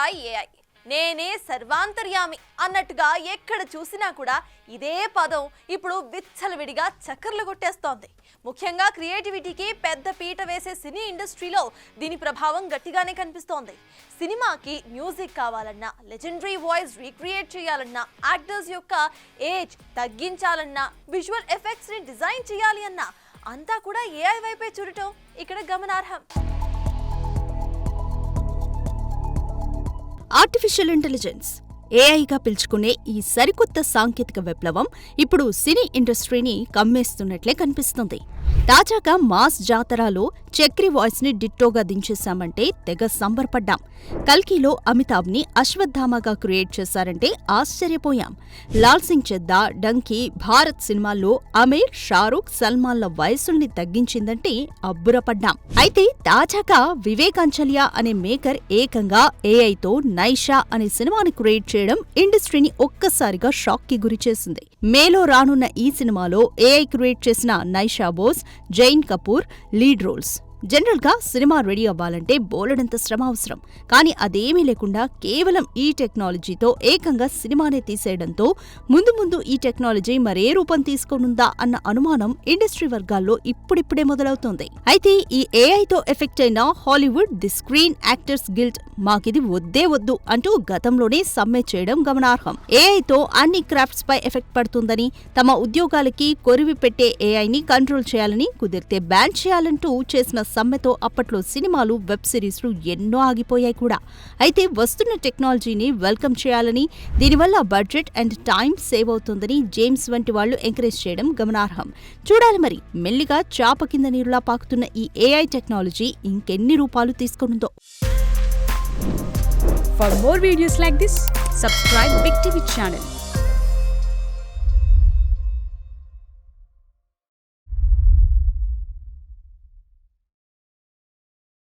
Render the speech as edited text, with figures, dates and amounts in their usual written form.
AI నేనే సర్వాంతర్యామి అన్నట్టుగా ఎక్కడ చూసినా కూడా ఇదే పదం ఇప్పుడు విచ్చలవిడిగా చక్కర్లు కొట్టేస్తోంది. ముఖ్యంగా క్రియేటివిటీకి పెద్ద పీట వేసే సినీ ఇండస్ట్రీలో దీని ప్రభావం గట్టిగానే కనిపిస్తోంది. సినిమాకి మ్యూజిక్ కావాలన్నా, లెజెండరీ వాయిస్ రీక్రియేట్ చేయాలన్నా, యాక్టర్స్ యొక్క ఏజ్ తగ్గించాలన్నా, విజువల్ ఎఫెక్ట్స్ ని డిజైన్ చేయాలి అన్నా అంతా కూడా ఏఐ వైపే చూడటం ఇక్కడ గమనార్హం. ఆర్టిఫిషియల్ ఇంటెలిజెన్స్ ఏఐగా పిలుచుకునే ఈ సరికొత్త సాంకేతిక విప్లవం ఇప్పుడు సినీ ఇండస్ట్రీని కమ్మేస్తున్నట్లే కనిపిస్తుంది. తాజాగా మాస్ జాతరాలో చక్రి వాయిస్ ని డిట్టోగా దించేశామంటే తెగ సంబరపడ్డాం. కల్కిలో అమితాబ్ ని అశ్వత్థామగా క్రియేట్ చేశారంటే ఆశ్చర్యపోయాం. లాల్ సింగ్ చెద్దా, డంకీ, భారత్ సినిమాల్లో అమీర్, షారూక్, సల్మాన్ల వయసుల్ని తగ్గించిందంటే అబ్బురపడ్డాం. అయితే తాజాగా వివేక్ అంచలియా అనే మేకర్ ఏకంగా ఏఐతో నైషా అనే సినిమాని క్రియేట్ చేయడం ఇండస్ట్రీని ఒక్కసారిగా షాక్ కి గురిచేసింది. మేలో రానున్న ఈ సినిమాలో ఏఐ క్రియేట్ చేసిన Naisha Bose, Zain Kapoor lead roles. General గా సినిమా రెడీ అవ్వాలంటే బోలెడంత శ్రమ అవసరం. కానీ అదేమీ లేకుండా కేవలం ఈ టెక్నాలజీతో ఏకంగా సినిమానే తీసేయడంతో ముందు ముందు ఈ టెక్నాలజీ మరే రూపం తీసుకోనుందా అన్న అనుమానం ఇండస్ట్రీ వర్గాల్లో ఇప్పుడిప్పుడే మొదలవుతోంది. అయితే ఈ ఏఐతో ఎఫెక్ట్ అయిన Hollywood the screen actors guild మాకిది వద్దే వద్దు అంటూ గతంలోనే సమ్మె చేయడం గమనార్హం. ఏఐతో అన్ని క్రాఫ్ట్స్ పై ఎఫెక్ట్ పడుతుందని, తమ ఉద్యోగాలకి కొరివి పెట్టే ఏఐని కంట్రోల్ చేయాలని, కుదిరితే బ్యాన్ చేయాలంటూ చేసిన సమ్మెతో అప్పట్లో సినిమాలు, వెబ్ సిరీస్లు ఎన్నో ఆగిపోయాయి కూడా. అయితే వస్తున్న టెక్నాలజీని వెల్కమ్ చేయాలని, దీనివల్ల బడ్జెట్ అండ్ టైం సేవ్ అవుతుందని జేమ్స్ వంటి వాళ్లు ఎంకరేజ్ చేయడం గమనార్హం. చూడాలి మరి మెల్లిగా చాప కింద నీరులా పాకుతున్న ఈ ఏఐ టెక్నాలజీ ఇంకెన్ని రూపాలు తీసుకొనుందో. For more videos like this, subscribe Big TV channel.